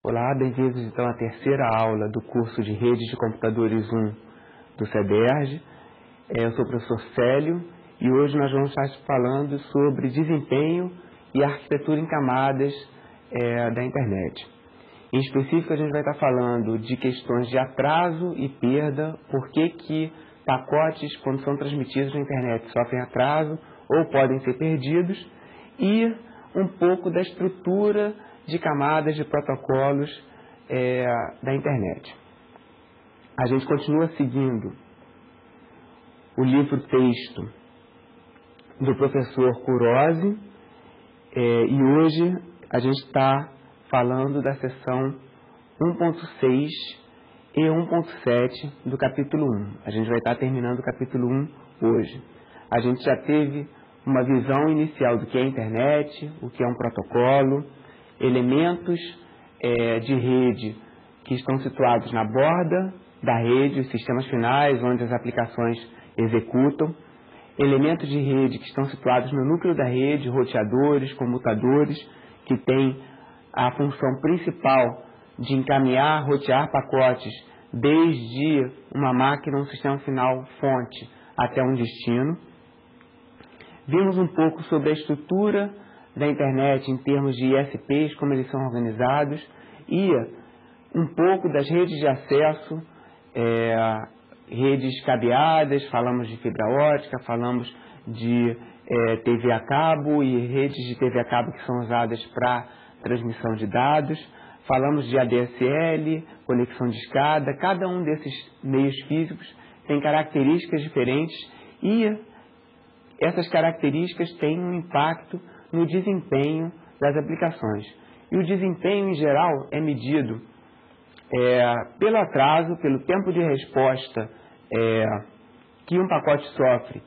Olá, bem-vindos então à terceira aula do curso de Redes de Computadores 1 do CEBERJ. Eu sou o professor Célio e hoje nós vamos estar falando sobre desempenho e arquitetura em camadas da internet. Em específico, a gente vai estar falando de questões de atraso e perda, por que pacotes, quando são transmitidos na internet, sofrem atraso ou podem ser perdidos, e um pouco da estrutura de camadas de protocolos da internet. A gente continua seguindo o livro-texto do professor Kurosi e hoje a gente está falando da seção 1.6 e 1.7 do capítulo 1. A gente vai estar terminando o capítulo 1 hoje. A gente já teve uma visão inicial do que é a internet, o que é um protocolo, elementos de rede que estão situados na borda da rede, os sistemas finais, onde as aplicações executam, elementos de rede que estão situados no núcleo da rede, roteadores, comutadores, que têm a função principal de encaminhar, rotear pacotes desde uma máquina, um sistema final fonte, até um destino. Vimos um pouco sobre a estrutura da internet em termos de ISPs, como eles são organizados, e um pouco das redes de acesso, redes cabeadas, falamos de fibra ótica, falamos de TV a cabo e redes de TV a cabo que são usadas para transmissão de dados, falamos de ADSL, conexão de escada. Cada um desses meios físicos tem características diferentes e essas características têm um impacto no desempenho das aplicações. E o desempenho, em geral, é medido pelo atraso, pelo tempo de resposta que um pacote sofre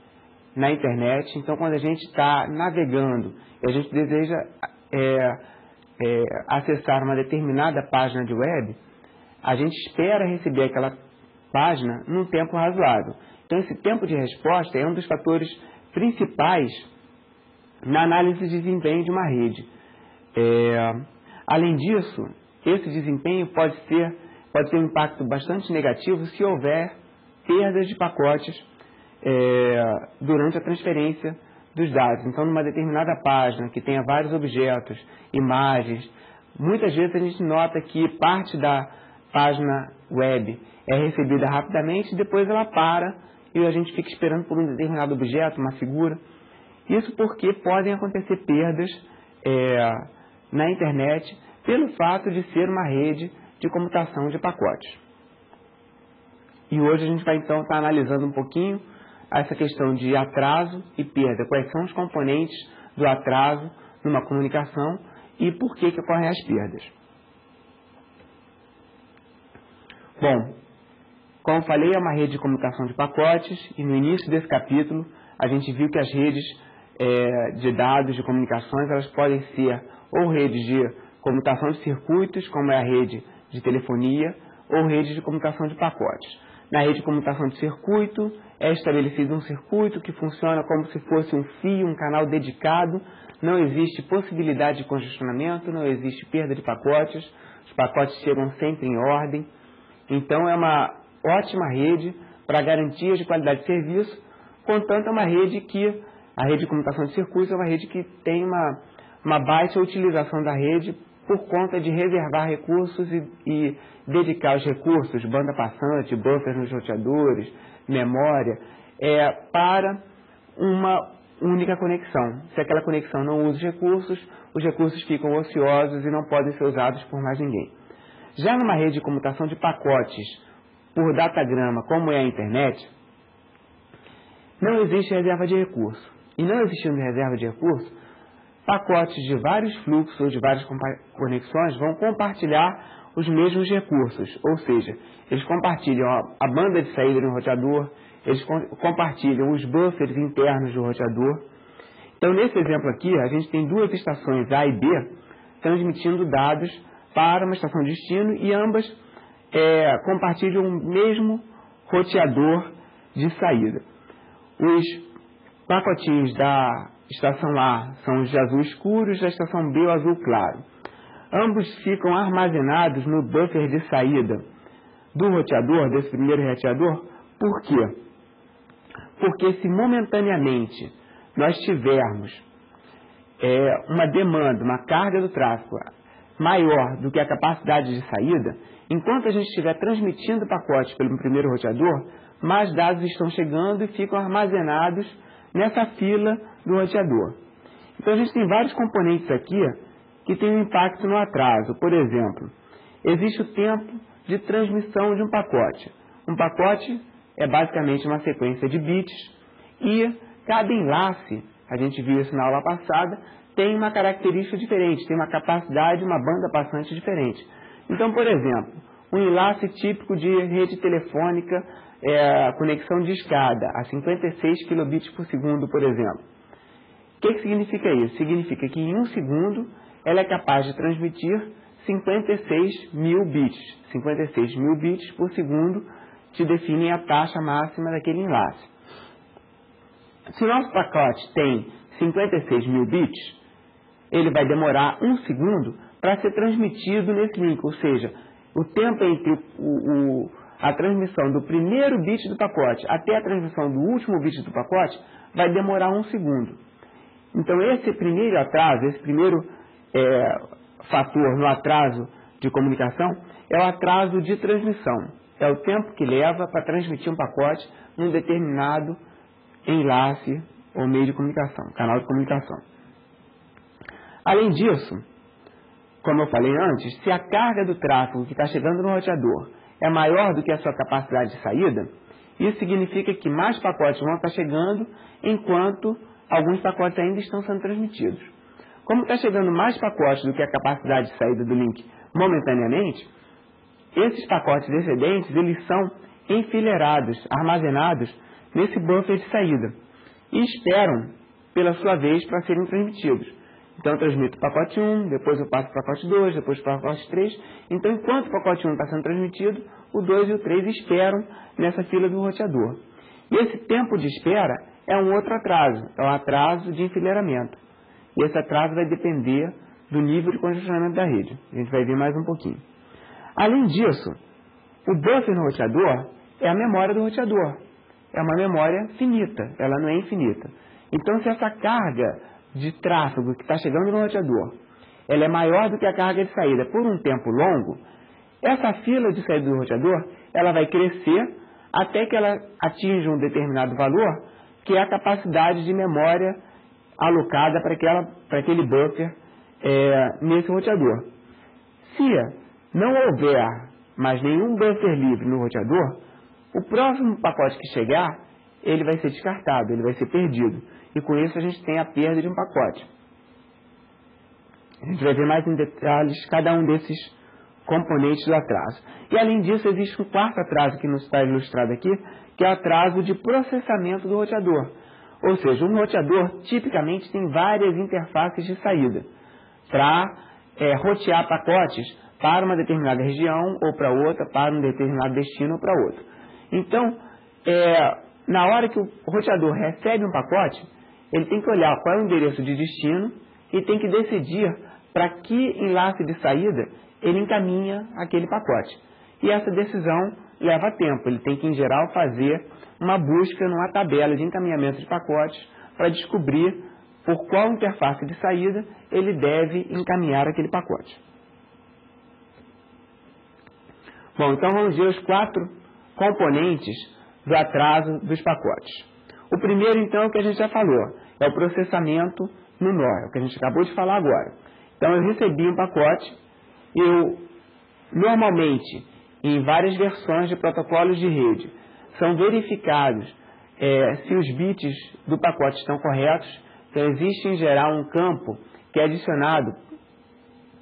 na internet. Então, quando a gente está navegando e a gente deseja acessar uma determinada página de web, a gente espera receber aquela página num tempo razoável. Então, esse tempo de resposta é um dos fatores principais na análise de desempenho de uma rede. Além disso, esse desempenho pode ter um impacto bastante negativo se houver perdas de pacotes durante a transferência dos dados. Então, numa determinada página que tenha vários objetos, imagens, muitas vezes a gente nota que parte da página web é recebida rapidamente e depois ela para e a gente fica esperando por um determinado objeto, uma figura. Isso porque podem acontecer perdas na internet pelo fato de ser uma rede de comutação de pacotes. E hoje a gente vai então estar analisando um pouquinho essa questão de atraso e perda. Quais são os componentes do atraso numa comunicação e por que ocorrem as perdas. Bom, como falei, é uma rede de comutação de pacotes e no início desse capítulo a gente viu que as redes de dados, de comunicações, elas podem ser ou redes de comutação de circuitos, como é a rede de telefonia, ou redes de comutação de pacotes. Na rede de comutação de circuito, é estabelecido um circuito que funciona como se fosse um fio, um canal dedicado, não existe possibilidade de congestionamento, não existe perda de pacotes, os pacotes chegam sempre em ordem. Então, é uma ótima rede para garantias de qualidade de serviço, contanto é uma rede que a rede de comutação de circuitos é uma rede que tem uma baixa utilização da rede por conta de reservar recursos e dedicar os recursos, banda passante, buffers nos roteadores, memória, para uma única conexão. Se aquela conexão não usa os recursos ficam ociosos e não podem ser usados por mais ninguém. Já numa rede de comutação de pacotes por datagrama, como é a internet, não existe reserva de recurso. E não existindo reserva de recurso, pacotes de vários fluxos ou de várias conexões vão compartilhar os mesmos recursos. Ou seja, eles compartilham a banda de saída do roteador, eles compartilham os buffers internos do roteador. Então, nesse exemplo aqui, a gente tem duas estações A e B transmitindo dados para uma estação de destino e ambas compartilham o mesmo roteador de saída. Os pacotinhos da estação A são os de azul escuro e da estação B o azul claro. ambos ficam armazenados no buffer de saída do roteador, desse primeiro roteador. Por quê? Porque se momentaneamente nós tivermos uma demanda, uma carga do tráfego maior do que a capacidade de saída, enquanto a gente estiver transmitindo pacotes pelo primeiro roteador, mais dados estão chegando e ficam armazenados nessa fila do roteador. Então a gente tem vários componentes aqui que têm um impacto no atraso. Por exemplo, existe o tempo de transmissão de um pacote. Um pacote é basicamente uma sequência de bits e cada enlace, a gente viu isso na aula passada, tem uma característica diferente, tem uma capacidade, uma banda passante diferente. Então, por exemplo, um enlace típico de rede telefônica, conexão de escada, a 56 kilobits por segundo, por exemplo. O que significa isso? Significa que em um segundo ela é capaz de transmitir 56 mil bits. 56 mil bits por segundo te definem a taxa máxima daquele enlace. Se o nosso pacote tem 56 mil bits, ele vai demorar um segundo para ser transmitido nesse link, ou seja, o tempo entre a transmissão do primeiro bit do pacote até a transmissão do último bit do pacote vai demorar um segundo. Então esse primeiro atraso, esse primeiro fator no atraso de comunicação é o atraso de transmissão. É o tempo que leva para transmitir um pacote num determinado enlace ou meio de comunicação, canal de comunicação. Além disso, como eu falei antes, se a carga do tráfego que está chegando no roteador é maior do que a sua capacidade de saída, isso significa que mais pacotes vão estar chegando enquanto alguns pacotes ainda estão sendo transmitidos. Como está chegando mais pacotes do que a capacidade de saída do link momentaneamente, esses pacotes excedentes eles são enfileirados, armazenados nesse buffer de saída e esperam pela sua vez para serem transmitidos. Então eu transmito o pacote 1, depois eu passo para o pacote 2, depois para o pacote 3. Então enquanto o pacote 1 está sendo transmitido, o 2 e o 3 esperam nessa fila do roteador. E esse tempo de espera é um outro atraso, é o atraso de enfileiramento. E esse atraso vai depender do nível de congestionamento da rede. A gente vai ver mais um pouquinho. Além disso, o buffer no roteador é a memória do roteador. É uma memória finita, ela não é infinita. Então se essa carga de tráfego que está chegando no roteador, ela é maior do que a carga de saída por um tempo longo, essa fila de saída do roteador, ela vai crescer até que ela atinja um determinado valor, que é a capacidade de memória alocada para aquele buffer nesse roteador. Se não houver mais nenhum buffer livre no roteador, o próximo pacote que chegar, ele vai ser descartado, ele vai ser perdido. E com isso a gente tem a perda de um pacote. A gente vai ver mais em detalhes cada um desses componentes do atraso. E além disso existe um quarto atraso que nos está ilustrado aqui, que é o atraso de processamento do roteador. Ou seja, um roteador tipicamente tem várias interfaces de saída para rotear pacotes para uma determinada região ou para outra, para um determinado destino ou para outro. Então, na hora que o roteador recebe um pacote, ele tem que olhar qual é o endereço de destino e tem que decidir para que enlace de saída ele encaminha aquele pacote. E essa decisão leva tempo. Ele tem que, em geral, fazer uma busca numa tabela de encaminhamento de pacotes para descobrir por qual interface de saída ele deve encaminhar aquele pacote. Bom, então vamos ver os 4 componentes do atraso dos pacotes. O primeiro, então, é o que a gente já falou, é o processamento no nó, é o que a gente acabou de falar agora. Então, eu recebi um pacote, eu, normalmente, em várias versões de protocolos de rede, são verificados se os bits do pacote estão corretos. Então, existe, em geral, um campo que é adicionado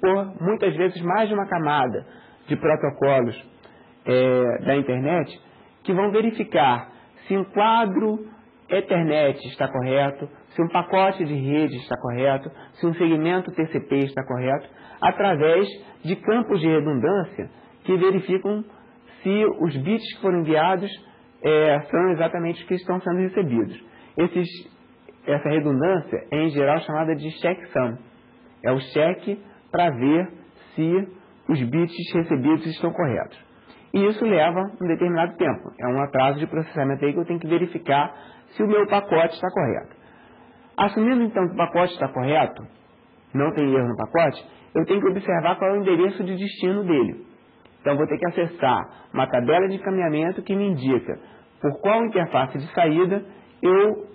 por, muitas vezes, mais de uma camada de protocolos da internet, que vão verificar se um quadro Ethernet está correto, se um pacote de rede está correto, se um segmento TCP está correto, através de campos de redundância que verificam se os bits que foram enviados são exatamente os que estão sendo recebidos. Essa redundância é, em geral, chamada de checksum. É o cheque para ver se os bits recebidos estão corretos. E isso leva um determinado tempo. É um atraso de processamento aí que eu tenho que verificar se o meu pacote está correto. Assumindo então que o pacote está correto, não tem erro no pacote, eu tenho que observar qual é o endereço de destino dele. Então vou ter que acessar uma tabela de encaminhamento que me indica por qual interface de saída eu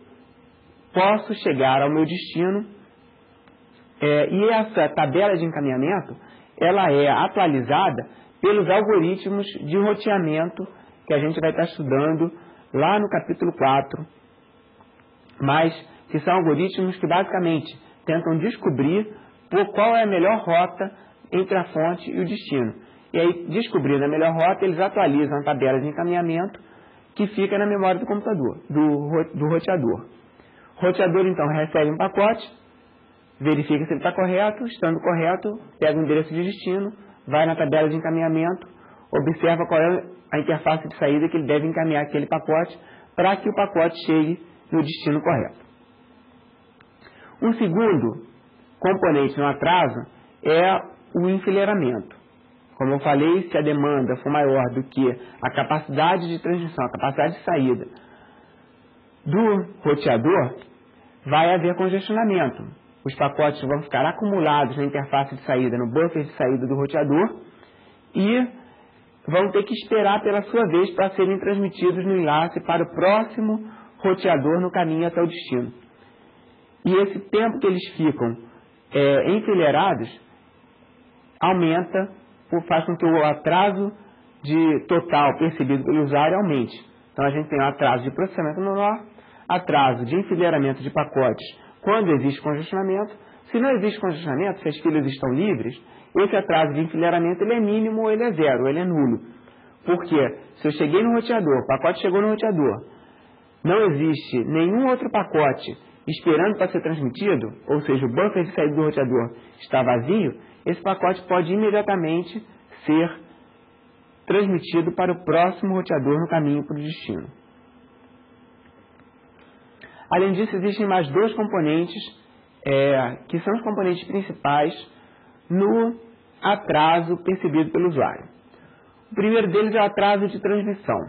posso chegar ao meu destino. E essa tabela de encaminhamento, ela é atualizada pelos algoritmos de roteamento que a gente vai estar estudando lá no capítulo 4, mas que são algoritmos que basicamente tentam descobrir qual é a melhor rota entre a fonte e o destino. E aí, descobrindo a melhor rota, eles atualizam a tabela de encaminhamento que fica na memória do computador, do roteador. O roteador, então, recebe um pacote, verifica se ele está correto, estando correto, pega o endereço de destino, vai na tabela de encaminhamento, observa qual é a interface de saída que ele deve encaminhar aquele pacote para que o pacote chegue no destino correto. Um segundo componente no atraso é o enfileiramento. Como eu falei, se a demanda for maior do que a capacidade de transmissão, a capacidade de saída do roteador, vai haver congestionamento. Os pacotes vão ficar acumulados na interface de saída, no buffer de saída do roteador, e vão ter que esperar pela sua vez para serem transmitidos no enlace para o próximo roteador no caminho até o destino. E esse tempo que eles ficam enfileirados aumenta, faz com que o atraso total percebido pelo usuário aumente. Então a gente tem um atraso de processamento menor, atraso de enfileiramento de pacotes quando existe congestionamento. Se não existe congestionamento, se as filas estão livres, esse atraso de enfileiramento ele é mínimo ou ele é zero, ou ele é nulo. Porque se eu cheguei no roteador, o pacote chegou no roteador, não existe nenhum outro pacote esperando para ser transmitido, ou seja, o buffer de saída do roteador está vazio, esse pacote pode imediatamente ser transmitido para o próximo roteador no caminho para o destino. Além disso, existem mais dois componentes, que são os componentes principais no atraso percebido pelo usuário. O primeiro deles é o atraso de transmissão.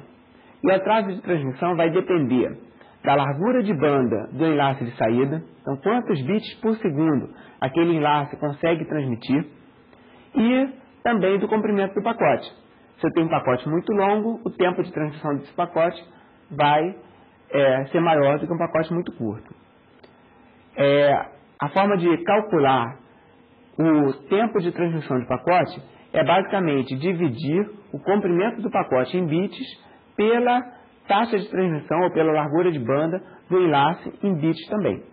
E o atraso de transmissão vai depender da largura de banda do enlace de saída, então quantos bits por segundo aquele enlace consegue transmitir, e também do comprimento do pacote. Se eu tenho um pacote muito longo, o tempo de transmissão desse pacote vai ser maior do que um pacote muito curto. A forma de calcular o tempo de transmissão de pacote é basicamente dividir o comprimento do pacote em bits pela taxa de transmissão ou pela largura de banda do enlace em bits também.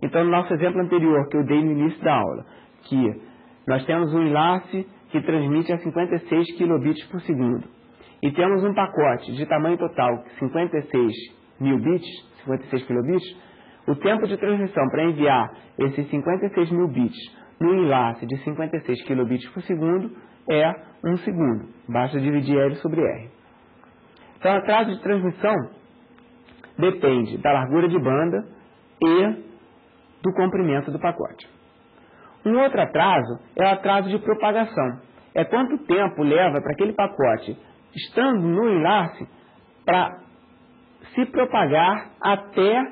Então, no nosso exemplo anterior que eu dei no início da aula, que nós temos um enlace que transmite a 56 kilobits por segundo e temos um pacote de tamanho total 56 mil bits, 56 kilobits, o tempo de transmissão para enviar esses 56 mil bits no enlace de 56 kilobits por segundo é 1 segundo. Basta dividir L sobre R. Então, o atraso de transmissão depende da largura de banda e do comprimento do pacote. Um outro atraso é o atraso de propagação. É quanto tempo leva para aquele pacote, estando no enlace, para se propagar até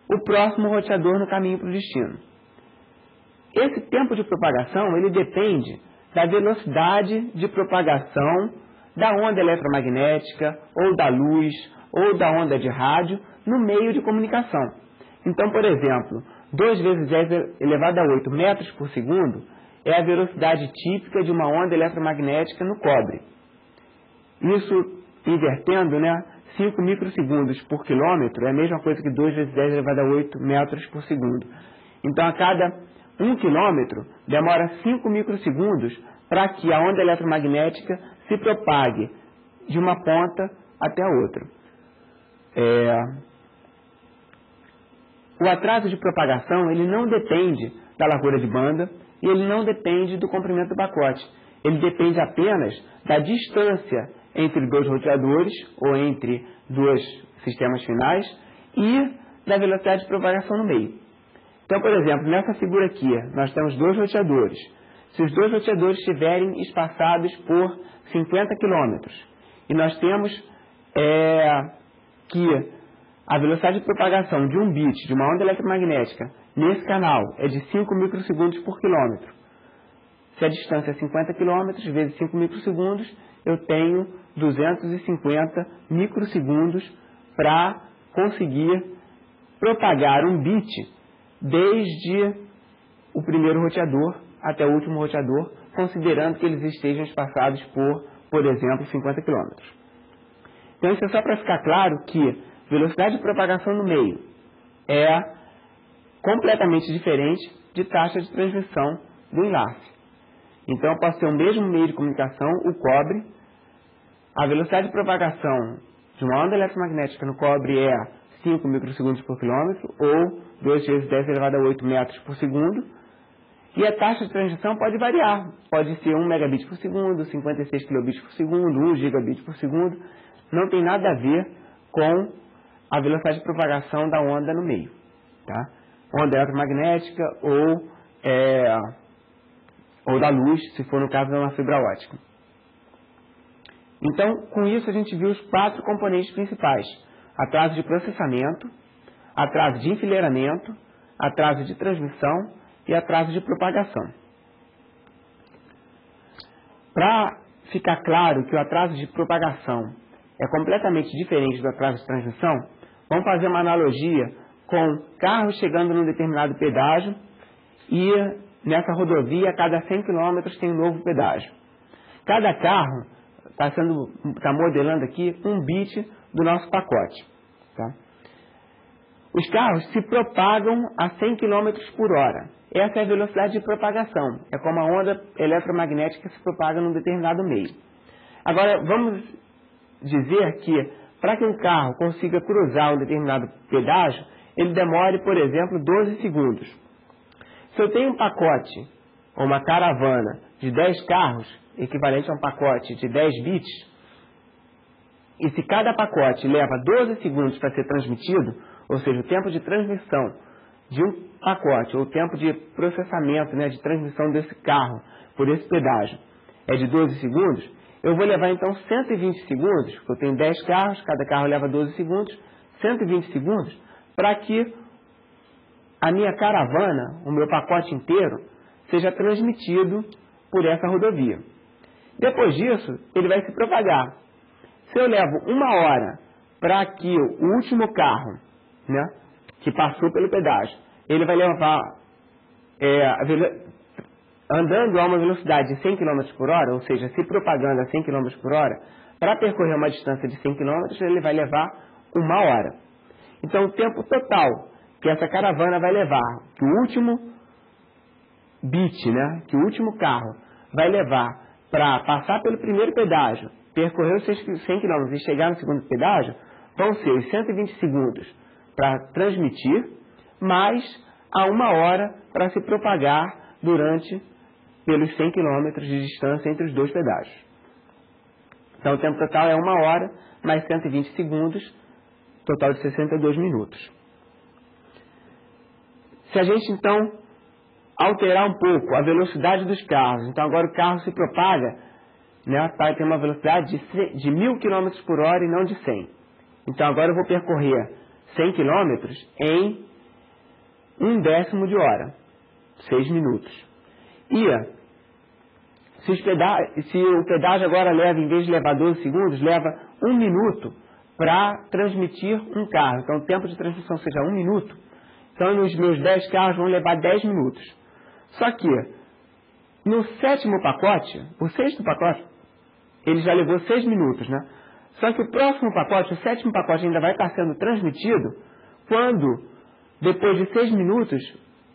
o próximo roteador no caminho para o destino. Esse tempo de propagação, ele depende da velocidade de propagação da onda eletromagnética, ou da luz, ou da onda de rádio, no meio de comunicação. Então, por exemplo, 2 vezes 10 elevado a 8 metros por segundo é a velocidade típica de uma onda eletromagnética no cobre. Isso, invertendo, 5 microsegundos por quilômetro é a mesma coisa que 2 vezes 10 elevado a 8 metros por segundo. Então, a cada 1 quilômetro, demora 5 microsegundos para que a onda eletromagnética se propague de uma ponta até a outra. O atraso de propagação ele não depende da largura de banda e ele não depende do comprimento do pacote. Ele depende apenas da distância entre dois roteadores ou entre dois sistemas finais e da velocidade de propagação no meio. Então, por exemplo, nessa figura aqui, nós temos dois roteadores. se os dois roteadores estiverem espaçados por 50 km. E nós temos que a velocidade de propagação de um bit de uma onda eletromagnética nesse canal é de 5 microsegundos por quilômetro. Se a distância é 50 km vezes 5 microsegundos, eu tenho 250 microsegundos para conseguir propagar um bit desde o primeiro roteador até o último roteador, considerando que eles estejam espaçados por exemplo, 50 km. Então, isso é só para ficar claro que velocidade de propagação no meio é completamente diferente de taxa de transmissão do enlace. Então, eu posso ter o mesmo meio de comunicação, o cobre. A velocidade de propagação de uma onda eletromagnética no cobre é 5 microsegundos por quilômetro, ou 2 vezes 10 elevado a 8 metros por segundo. E a taxa de transmissão pode variar. Pode ser 1 megabit por segundo, 56 kilobits por segundo, 1 gigabit por segundo. Não tem nada a ver com a velocidade de propagação da onda no meio. Tá? Onda eletromagnética ou da luz, se for no caso de uma fibra ótica. Então, com isso a gente viu os 4 componentes principais: atraso de processamento, atraso de enfileiramento, atraso de transmissão e atraso de propagação. Para ficar claro que o atraso de propagação é completamente diferente do atraso de transmissão, vamos fazer uma analogia com carros chegando num determinado pedágio e nessa rodovia, a cada 100 km tem um novo pedágio. Cada carro está modelando aqui um bit do nosso pacote. Tá? Os carros se propagam a 100 km por hora. Essa é a velocidade de propagação. É como a onda eletromagnética se propaga num determinado meio. Agora, vamos dizer que para que um carro consiga cruzar um determinado pedágio, ele demore, por exemplo, 12 segundos. Se eu tenho um pacote, ou uma caravana de 10 carros, equivalente a um pacote de 10 bits, e se cada pacote leva 12 segundos para ser transmitido, ou seja, o tempo de transmissão de um pacote, ou o tempo de processamento, de transmissão desse carro por esse pedágio é de 12 segundos, eu vou levar então 120 segundos, porque eu tenho 10 carros, cada carro leva 12 segundos, 120 segundos, para que a minha caravana, o meu pacote inteiro, seja transmitido por essa rodovia. Depois disso, ele vai se propagar. Se eu levo 1 hora para que o último carro, que passou pelo pedágio, ele vai levar, andando a uma velocidade de 100 km por hora, ou seja, se propagando a 100 km por hora, para percorrer uma distância de 100 km, ele vai levar 1 hora. Então, o tempo total que essa caravana vai levar, que o último bit, que o último carro vai levar para passar pelo primeiro pedágio, percorrer os 100 km e chegar no segundo pedágio, vão ser os 120 segundos para transmitir, mais a 1 hora para se propagar pelos 100 km de distância entre os dois pedágios. Então, o tempo total é 1 hora mais 120 segundos, total de 62 minutos. Se a gente, então, alterar um pouco a velocidade dos carros, então agora o carro se propaga, para ter uma velocidade de 1000 km por hora e não de 100. Então agora eu vou percorrer 100 km em 1/10 de hora, 6 minutos. E se o pedágio agora leva, em vez de levar 12 segundos, leva 1 minuto para transmitir um carro. Então o tempo de transmissão seja 1 minuto. Então os meus 10 carros vão levar 10 minutos. Só que no 7º pacote, o 6º pacote, ele já levou 6 minutos, Só que o próximo pacote, o 7º pacote, ainda vai estar sendo transmitido quando, depois de 6 minutos,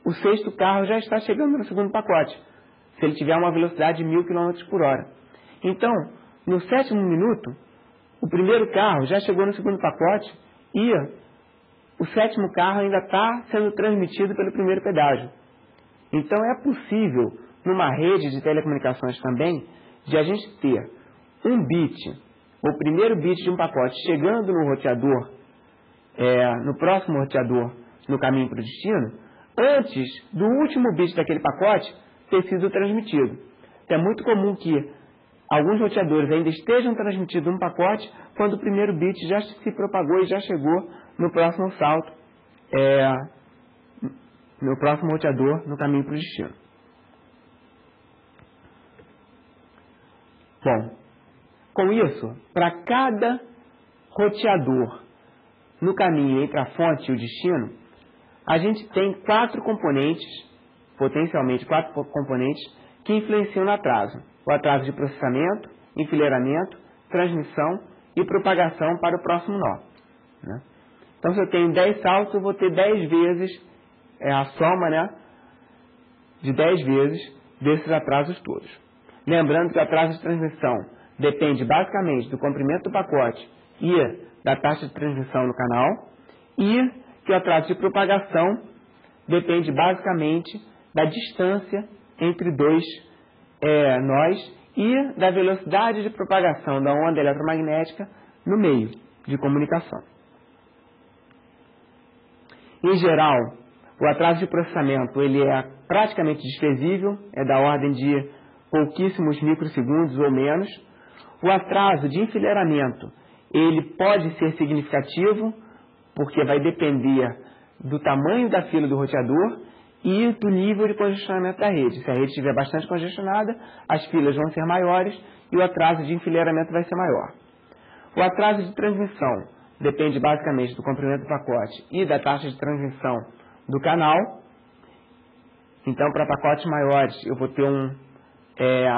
o 6º carro já está chegando no 2º pacote, se ele tiver uma velocidade de 1000 km por hora. Então, no 7º minuto, o primeiro carro já chegou no 2º pacote e o 7º carro ainda está sendo transmitido pelo primeiro pedágio. Então, é possível, numa rede de telecomunicações também, de a gente ter um bit, o primeiro bit de um pacote chegando no roteador, no próximo roteador, no caminho para o destino, antes do último bit daquele pacote ter sido transmitido. Então, é muito comum que alguns roteadores ainda estejam transmitindo um pacote quando o primeiro bit já se propagou e já chegou no próximo salto, no próximo roteador no caminho para o destino. Bom, com isso, para cada roteador no caminho entre a fonte e o destino, a gente tem potencialmente quatro componentes que influenciam no atraso. O atraso de processamento, enfileiramento, transmissão e propagação para o próximo nó, né? Então, se eu tenho 10 saltos, eu vou ter 10 vezes, a soma, né, de 10 vezes desses atrasos todos. Lembrando que o atraso de transmissão depende basicamente do comprimento do pacote e da taxa de transmissão no canal, e que o atraso de propagação depende basicamente da distância entre dois nós e da velocidade de propagação da onda eletromagnética no meio de comunicação. Em geral, o atraso de processamento ele é praticamente desprezível, é da ordem de pouquíssimos microsegundos ou menos. O atraso de enfileiramento ele pode ser significativo, porque vai depender do tamanho da fila do roteador e do nível de congestionamento da rede. Se a rede estiver bastante congestionada, as filas vão ser maiores e o atraso de enfileiramento vai ser maior. O atraso de transmissão depende basicamente do comprimento do pacote e da taxa de transmissão do canal. Então, para pacotes maiores, eu vou ter um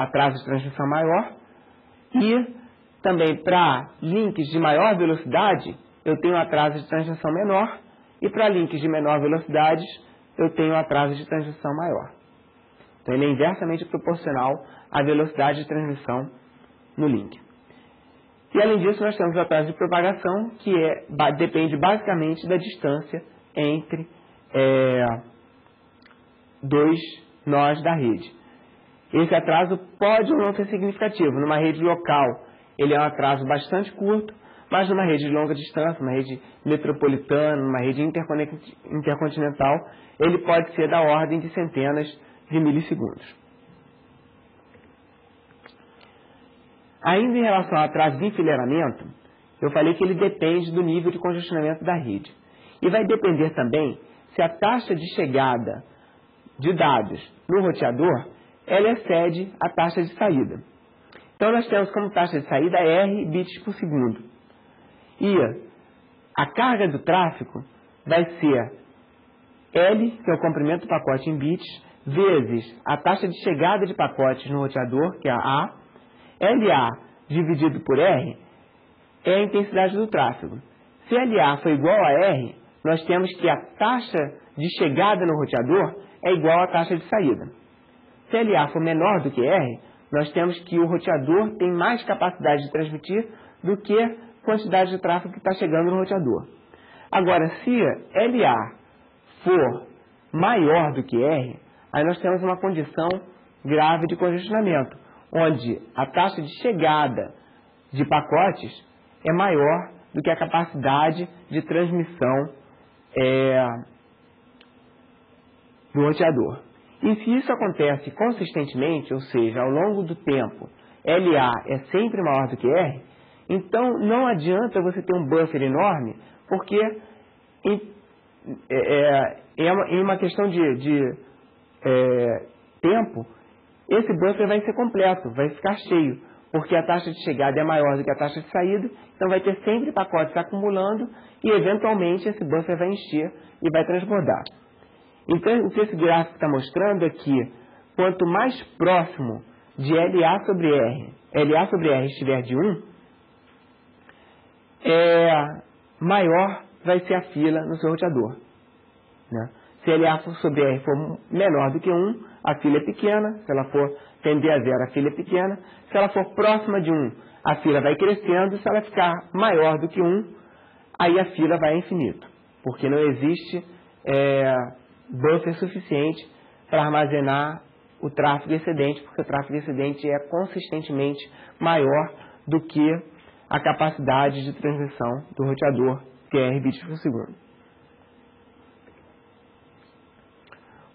atraso de transmissão maior. E também para links de maior velocidade, eu tenho um atraso de transmissão menor. E para links de menor velocidade, eu tenho um atraso de transmissão maior. Então, ele é inversamente proporcional à velocidade de transmissão no link. E, além disso, nós temos o atraso de propagação, que depende basicamente da distância entre dois nós da rede. Esse atraso pode ou não ser significativo. Numa rede local, ele é um atraso bastante curto, mas numa rede de longa distância, numa rede metropolitana, numa rede intercontinental, ele pode ser da ordem de centenas de milissegundos. Ainda em relação ao atraso de enfileiramento, eu falei que ele depende do nível de congestionamento da rede. E vai depender também se a taxa de chegada de dados no roteador, ela excede a taxa de saída. Então, nós temos como taxa de saída R bits por segundo. E a carga do tráfego vai ser L, que é o comprimento do pacote em bits, vezes a taxa de chegada de pacotes no roteador, que é a A. LA dividido por R é a intensidade do tráfego. Se LA for igual a R, nós temos que a taxa de chegada no roteador é igual à taxa de saída. Se LA for menor do que R, nós temos que o roteador tem mais capacidade de transmitir do que a quantidade de tráfego que está chegando no roteador. Agora, se LA for maior do que R, aí nós temos uma condição grave de congestionamento, onde a taxa de chegada de pacotes é maior do que a capacidade de transmissão do roteador. E se isso acontece consistentemente, ou seja, ao longo do tempo, LA é sempre maior do que R, então não adianta você ter um buffer enorme, porque em uma questão de tempo, esse buffer vai ser completo, vai ficar cheio, porque a taxa de chegada é maior do que a taxa de saída, então vai ter sempre pacotes acumulando e, eventualmente, esse buffer vai encher e vai transbordar. Então, o que esse gráfico está mostrando é que, quanto mais próximo de LA sobre R estiver de 1, maior vai ser a fila no seu roteador, né? Se LA sobre R for menor do que 1, a fila é pequena. Se ela for tender a 0, a fila é pequena. Se ela for próxima de 1, a fila vai crescendo. Se ela ficar maior do que 1, aí a fila vai a infinito, porque não existe buffer suficiente para armazenar o tráfego excedente, porque o tráfego excedente é consistentemente maior do que a capacidade de transmissão do roteador, que é R bits por segundo.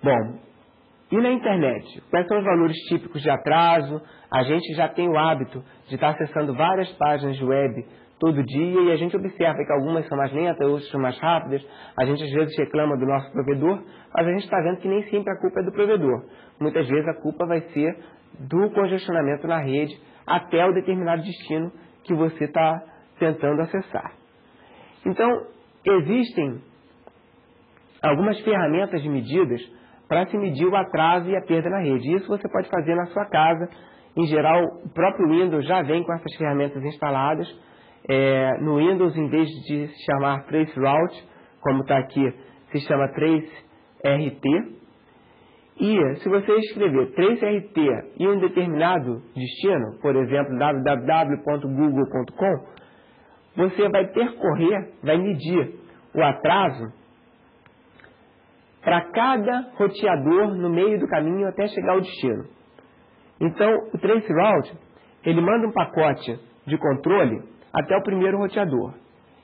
Bom, E na internet, quais são os valores típicos de atraso? A gente já tem o hábito de estar acessando várias páginas de web todo dia e a gente observa que algumas são mais lentas, outras são mais rápidas. A gente às vezes reclama do nosso provedor, mas a gente está vendo que nem sempre a culpa é do provedor. Muitas vezes a culpa vai ser do congestionamento na rede até o determinado destino que você está tentando acessar. Então, existem algumas ferramentas de medidas para se medir o atraso e a perda na rede. Isso você pode fazer na sua casa. Em geral, o próprio Windows já vem com essas ferramentas instaladas. No Windows, em vez de se chamar Traceroute, como está aqui, se chama TraceRT. E se você escrever TraceRT e um determinado destino, por exemplo, www.google.com, você vai percorrer, vai medir o atraso para cada roteador no meio do caminho até chegar ao destino. Então, o Traceroute, ele manda um pacote de controle até o primeiro roteador.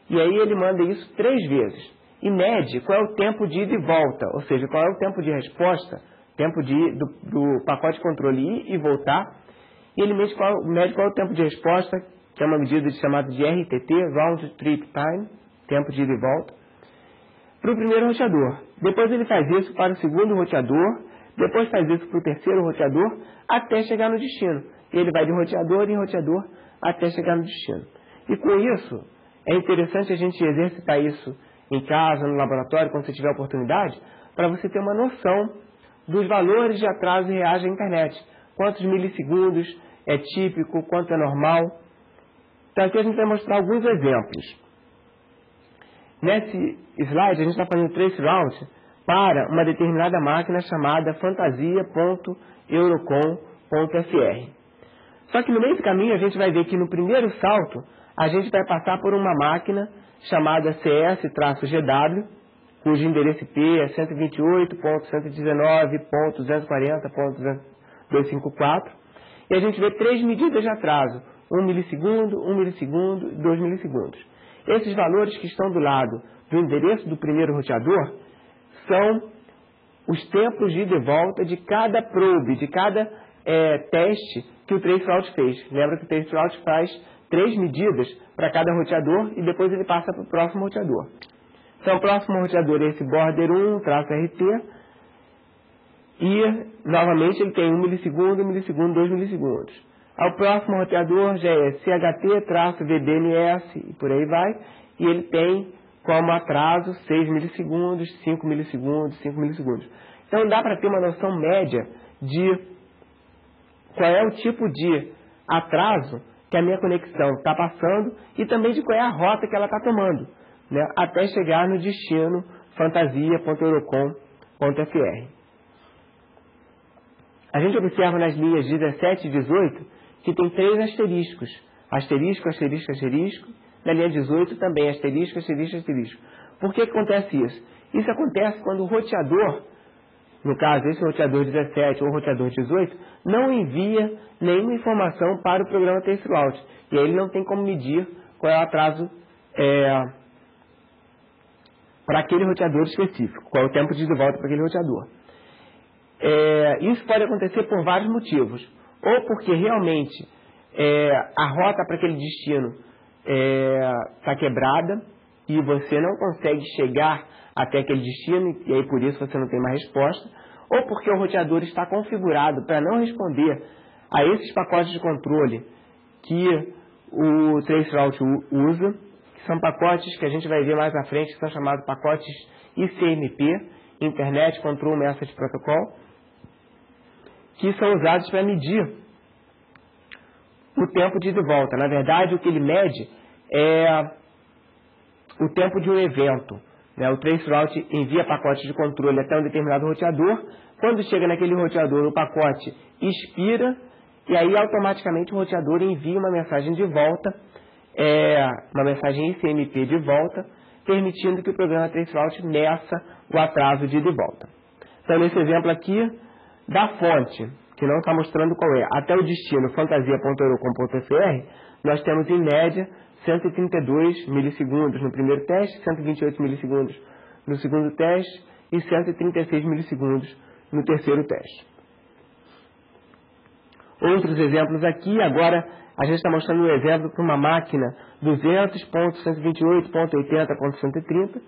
E aí ele manda isso 3 vezes. E mede qual é o tempo de ida e volta, ou seja, qual é o tempo de resposta, tempo do pacote de controle ir e voltar. E ele mede qual é o tempo de resposta, que é uma medida chamada de RTT, Round Trip Time, tempo de ida e volta, para o primeiro roteador. Depois ele faz isso para o segundo roteador, depois faz isso para o terceiro roteador, até chegar no destino. E ele vai de roteador em roteador até chegar no destino. E com isso, é interessante a gente exercitar isso em casa, no laboratório, quando você tiver oportunidade, para você ter uma noção dos valores de atraso reais da internet. Quantos milissegundos é típico, quanto é normal. Então aqui a gente vai mostrar alguns exemplos. Nesse slide, a gente está fazendo Traceroute para uma determinada máquina chamada fantasia.eurocom.fr. Só que no meio do caminho, a gente vai ver que no primeiro salto, a gente vai passar por uma máquina chamada CS-GW, cujo endereço IP é 128.119.240.254. E a gente vê 3 medidas de atraso, 1 milissegundo, 1 milissegundo e 2 milissegundos. Esses valores que estão do lado do endereço do primeiro roteador são os tempos de ida e volta de cada probe, de cada teste que o Traceroute fez. Lembra que o Traceroute faz 3 medidas para cada roteador e depois ele passa para o próximo roteador. Então, o próximo roteador é esse border 1-RT e, novamente, ele tem 1 milissegundo, 1 milissegundo, 2 milissegundos. O próximo roteador já é CHT-VDNS e por aí vai, e ele tem como atraso 6 milissegundos, 5 milissegundos, 5 milissegundos. Então dá para ter uma noção média de qual é o tipo de atraso que a minha conexão está passando e também de qual é a rota que ela está tomando, né, até chegar no destino fantasia.eurocom.fr. A gente observa nas linhas 17 e 18 que tem 3 asteriscos. Asterisco, asterisco, asterisco. Na linha 18 também asterisco, asterisco, asterisco. Por que acontece isso? Isso acontece quando o roteador, no caso esse roteador 17 ou roteador 18, não envia nenhuma informação para o programa Traceroute. E aí ele não tem como medir qual é o atraso para aquele roteador específico, qual é o tempo de ida e volta para aquele roteador. Isso pode acontecer por vários motivos. Ou porque realmente a rota para aquele destino está quebrada e você não consegue chegar até aquele destino e aí por isso você não tem mais resposta. Ou porque o roteador está configurado para não responder a esses pacotes de controle que o Traceroute usa, que são pacotes que a gente vai ver mais à frente, que são chamados pacotes ICMP, Internet Control Message Protocol, que são usados para medir o tempo de ida e volta. Na verdade, o que ele mede é o tempo de um evento. Né? O Traceroute envia pacotes de controle até um determinado roteador. Quando chega naquele roteador, o pacote expira e aí automaticamente o roteador envia uma mensagem de volta, uma mensagem ICMP de volta, permitindo que o programa Traceroute meça o atraso de ida e volta. Então, nesse exemplo aqui, da fonte, que não está mostrando qual é, até o destino fantasia.eurocom.fr, nós temos em média 132 milissegundos no primeiro teste, 128 milissegundos no segundo teste e 136 milissegundos no terceiro teste. Outros exemplos aqui, agora a gente está mostrando um exemplo para uma máquina 200.128.80.130.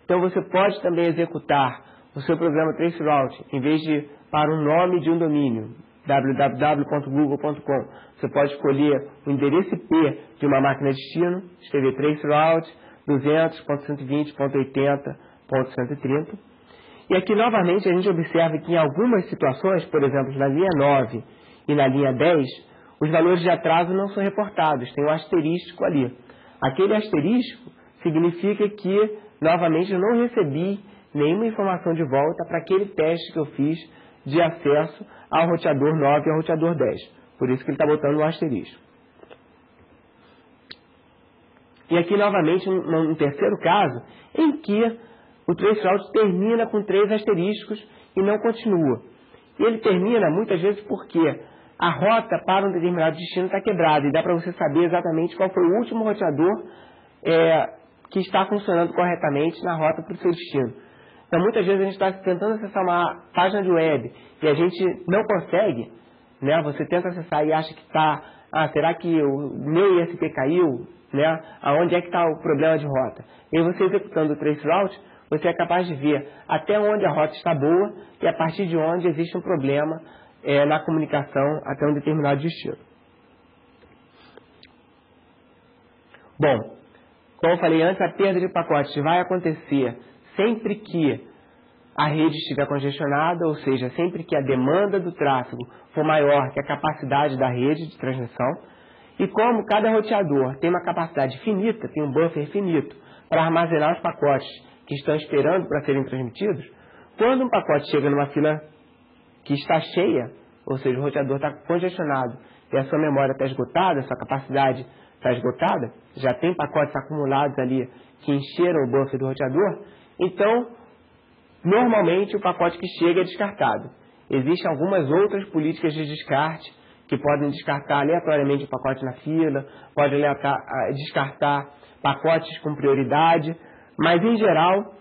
Então você pode também executar o seu programa traceroute, em vez de para um nome de um domínio, www.google.com, você pode escolher o endereço IP de uma máquina destino, escrever traceroute 200.120.80.130. E aqui novamente a gente observa que em algumas situações, por exemplo, na linha 9 e na linha 10, os valores de atraso não são reportados, tem um asterístico ali. Aquele asterístico significa que, novamente, eu não recebi nenhuma informação de volta para aquele teste que eu fiz de acesso ao roteador 9 e ao roteador 10. Por isso que ele está botando um asterisco. E aqui, novamente, um terceiro caso, em que o traceroute termina com 3 asterísticos e não continua. E ele termina, muitas vezes, porque a rota para um determinado destino está quebrada e dá para você saber exatamente qual foi o último roteador que está funcionando corretamente na rota para o seu destino. Então, muitas vezes a gente está tentando acessar uma página de web e a gente não consegue, né? Você tenta acessar e acha que está, será que o meu ISP caiu? Né? Aonde é que está o problema de rota? E você executando o traceroute, você é capaz de ver até onde a rota está boa e a partir de onde existe um problema na comunicação até um determinado destino. Bom, como eu falei antes, a perda de pacotes vai acontecer sempre que a rede estiver congestionada, ou seja, sempre que a demanda do tráfego for maior que a capacidade da rede de transmissão. E como cada roteador tem uma capacidade finita, tem um buffer finito para armazenar os pacotes que estão esperando para serem transmitidos, quando um pacote chega numa fila que está cheia, ou seja, o roteador está congestionado e a sua memória está esgotada, a sua capacidade está esgotada, já tem pacotes acumulados ali que encheram o buffer do roteador, então, normalmente o pacote que chega é descartado. Existem algumas outras políticas de descarte que podem descartar aleatoriamente o pacote na fila, podem descartar pacotes com prioridade, mas em geral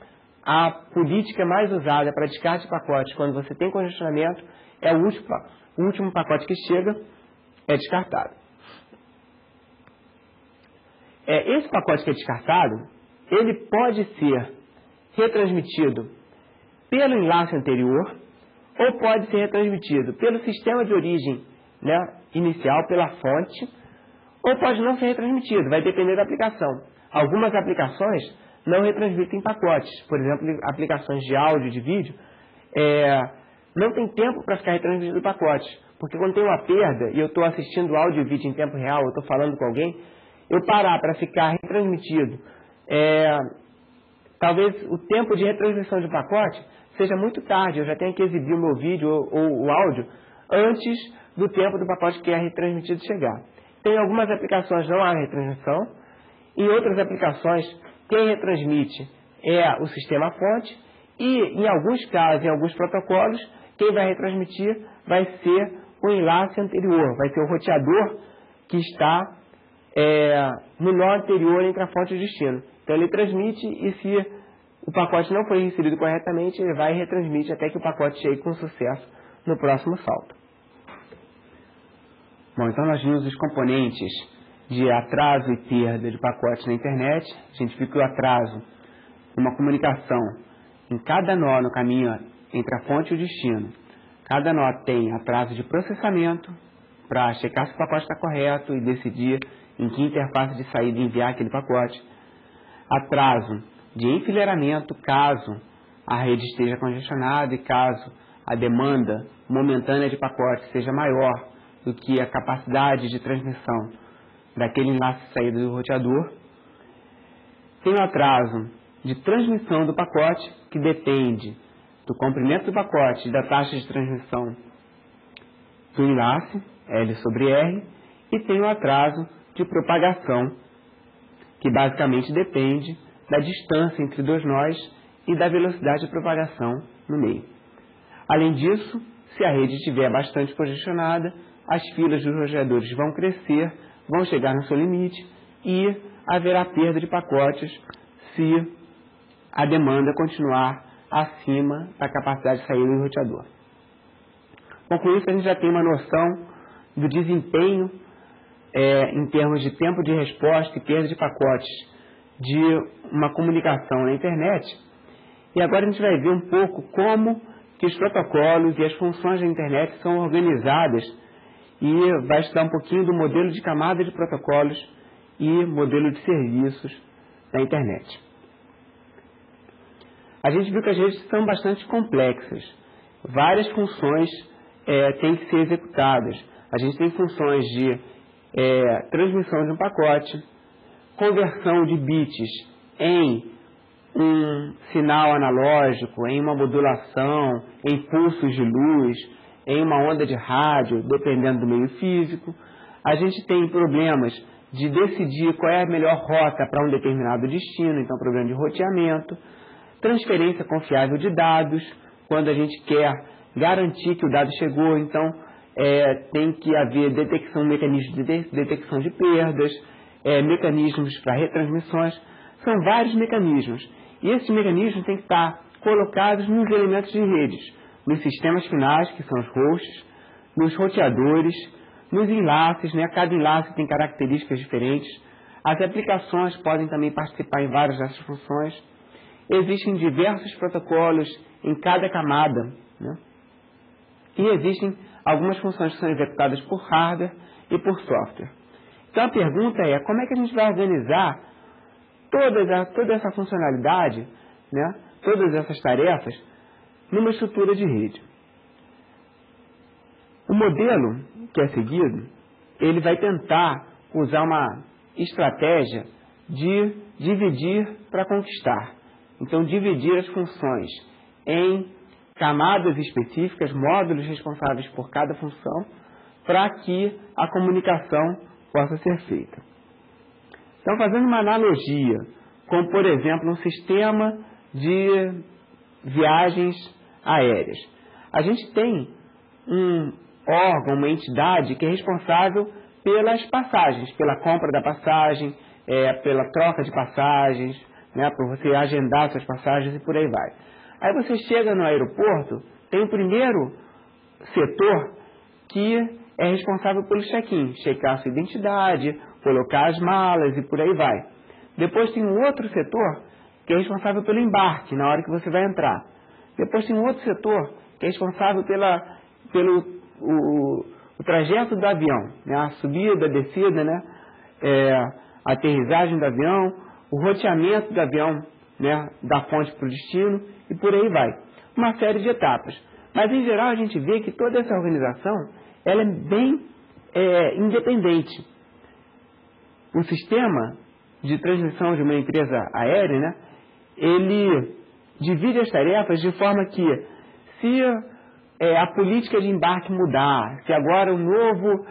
a política mais usada para descarte de pacotes quando você tem congestionamento é o último pacote que chega é descartado. Esse pacote que é descartado, ele pode ser retransmitido pelo enlace anterior ou pode ser retransmitido pelo sistema de origem, né, inicial, pela fonte, ou pode não ser retransmitido, vai depender da aplicação. Algumas aplicações não retransmitem pacotes, por exemplo, aplicações de áudio, de vídeo, não tem tempo para ficar retransmitindo pacotes, porque quando tem uma perda e eu estou assistindo áudio e vídeo em tempo real, eu estou falando com alguém, eu parar para ficar retransmitido, talvez o tempo de retransmissão de pacote seja muito tarde, eu já tenho que exibir o meu vídeo ou o áudio antes do tempo do pacote que é retransmitido chegar. Então, em algumas aplicações não há retransmissão, em outras aplicações quem retransmite é o sistema fonte e, em alguns casos, em alguns protocolos, quem vai retransmitir vai ser o enlace anterior, vai ser o roteador que está no nó anterior entre a fonte e o destino. Então ele transmite e se o pacote não foi recebido corretamente, ele vai e retransmite até que o pacote chegue com sucesso no próximo salto. Bom, então nós vimos os componentes de atraso e perda de pacotes na internet. A gente viu que o atraso é uma comunicação em cada nó no caminho entre a fonte e o destino. Cada nó tem atraso de processamento para checar se o pacote está correto e decidir em que interface de saída enviar aquele pacote. Atraso de enfileiramento, caso a rede esteja congestionada e caso a demanda momentânea de pacotes seja maior do que a capacidade de transmissão daquele enlace de saída do roteador. Tem o atraso de transmissão do pacote, que depende do comprimento do pacote e da taxa de transmissão do enlace, L sobre R, e tem o atraso de propagação, que basicamente depende da distância entre dois nós e da velocidade de propagação no meio. Além disso, se a rede estiver bastante congestionada, as filas dos roteadores vão crescer, vão chegar no seu limite e haverá perda de pacotes se a demanda continuar acima da capacidade de saída do roteador. Bom, com isso a gente já tem uma noção do desempenho em termos de tempo de resposta e perda de pacotes de uma comunicação na internet. E agora a gente vai ver um pouco como que os protocolos e as funções da internet são organizadas e vai estudar um pouquinho do modelo de camada de protocolos e modelo de serviços da internet. A gente viu que as redes são bastante complexas. Várias funções têm que ser executadas. A gente tem funções de transmissão de um pacote, conversão de bits em um sinal analógico, em uma modulação, em pulsos de luz, em uma onda de rádio, dependendo do meio físico. A gente tem problemas de decidir qual é a melhor rota para um determinado destino, então problema de roteamento, transferência confiável de dados, quando a gente quer garantir que o dado chegou, então tem que haver mecanismos de detecção de perdas, mecanismos para retransmissões, são vários mecanismos. E esses mecanismos têm que estar colocados nos elementos de redes, nos sistemas finais, que são os hosts, nos roteadores, nos enlaces, cada enlace tem características diferentes. As aplicações podem também participar em várias dessas funções. Existem diversos protocolos em cada camada, e existem algumas funções que são executadas por hardware e por software. Então a pergunta é, como é que a gente vai organizar toda essa funcionalidade, todas essas tarefas, numa estrutura de rede? O modelo que é seguido, ele vai tentar usar uma estratégia de dividir para conquistar. Então, dividir as funções em camadas específicas, módulos responsáveis por cada função, para que a comunicação possa ser feita. Então, fazendo uma analogia com, por exemplo, um sistema de viagens aéreas. A gente tem um órgão, uma entidade que é responsável pelas passagens, pela compra da passagem, pela troca de passagens, por você agendar suas passagens e por aí vai. Aí você chega no aeroporto, tem o primeiro setor que é responsável pelo check-in, checar a sua identidade, colocar as malas e por aí vai. Depois tem um outro setor que é responsável pelo embarque, na hora que você vai entrar. Depois tem um outro setor que é responsável pelo trajeto do avião, a subida, a descida, a aterrissagem do avião, o roteamento do avião, da fonte para o destino e por aí vai. Uma série de etapas. Mas, em geral, a gente vê que toda essa organização ela é bem independente. O sistema de transmissão de uma empresa aérea, ele divide as tarefas de forma que, se a política de embarque mudar, se agora um novo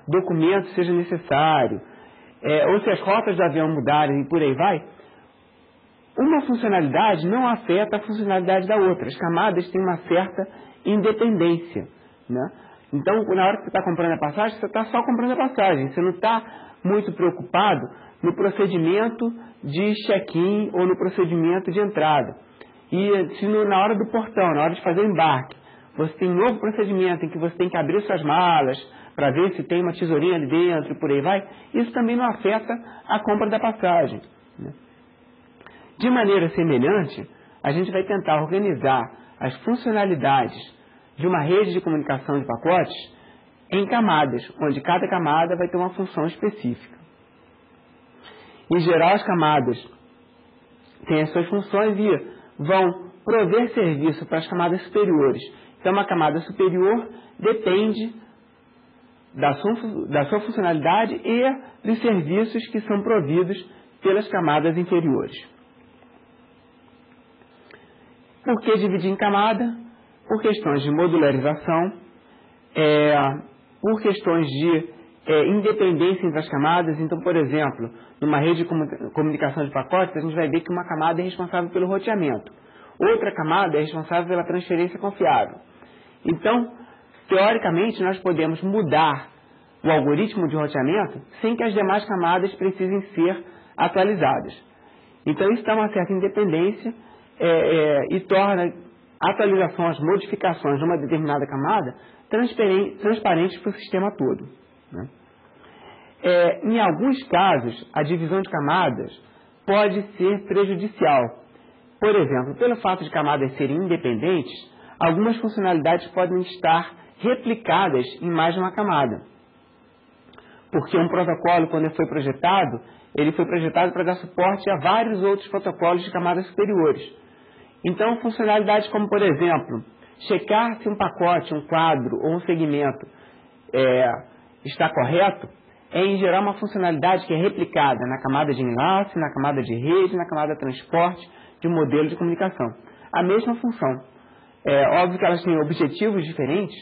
documento seja necessário, ou se as rotas do avião mudarem e por aí vai, uma funcionalidade não afeta a funcionalidade da outra. As camadas têm uma certa independência. Então, na hora que você está comprando a passagem, você está só comprando a passagem. Você não está muito preocupado no procedimento de check-in ou no procedimento de entrada. E se na hora do portão, na hora de fazer o embarque, você tem um novo procedimento em que você tem que abrir suas malas para ver se tem uma tesourinha ali dentro e por aí vai, isso também não afeta a compra da passagem. De maneira semelhante, a gente vai tentar organizar as funcionalidades de uma rede de comunicação de pacotes em camadas, onde cada camada vai ter uma função específica. Em geral, as camadas têm as suas funções e vão prover serviço para as camadas superiores. Então, uma camada superior depende da sua funcionalidade e dos serviços que são providos pelas camadas inferiores. Por que dividir em camada? Por questões de modularização, por questões de independência entre as camadas. Então, por exemplo, numa rede de comunicação de pacotes, a gente vai ver que uma camada é responsável pelo roteamento. Outra camada é responsável pela transferência confiável. Então, teoricamente, nós podemos mudar o algoritmo de roteamento sem que as demais camadas precisem ser atualizadas. Então, isso dá uma certa independência e torna atualização, as modificações de uma determinada camada transparentes para o sistema todo, né? Em alguns casos, a divisão de camadas pode ser prejudicial. Por exemplo, pelo fato de camadas serem independentes, algumas funcionalidades podem estar replicadas em mais de uma camada. Porque um protocolo, quando ele foi projetado para dar suporte a vários outros protocolos de camadas superiores. Então, funcionalidades como, por exemplo, checar se um pacote, um quadro ou um segmento está correto, é em geral uma funcionalidade que é replicada na camada de enlace, na camada de rede, na camada de transporte de um modelo de comunicação. A mesma função. É óbvio que elas têm objetivos diferentes,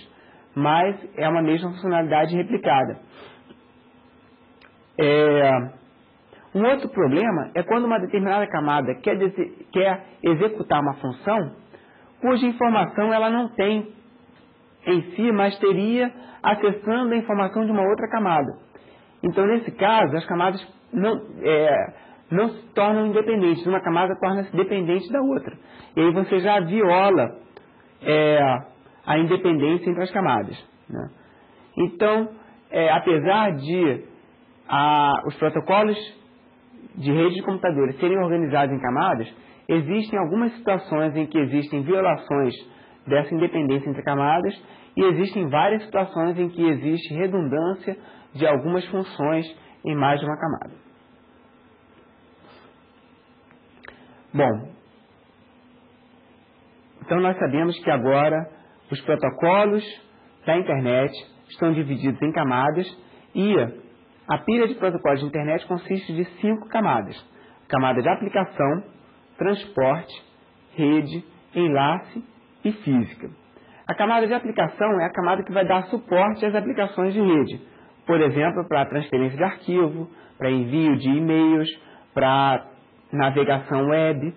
mas é uma mesma funcionalidade replicada. Um outro problema é quando uma determinada camada quer executar uma função cuja informação ela não tem em si, mas teria acessando a informação de uma outra camada. Então, nesse caso, as camadas não se tornam independentes. Uma camada torna-se dependente da outra. E aí você já viola a independência entre as camadas, né? Então, apesar de os protocolos de rede de computadores serem organizados em camadas, existem algumas situações em que existem violações dessa independência entre camadas e existem várias situações em que existe redundância de algumas funções em mais de uma camada. Bom, então nós sabemos que agora os protocolos da internet estão divididos em camadas e a pilha de protocolos de internet consiste de 5 camadas. Camada de aplicação, transporte, rede, enlace e física. A camada de aplicação é a camada que vai dar suporte às aplicações de rede. Por exemplo, para transferência de arquivo, para envio de e-mails, para navegação web.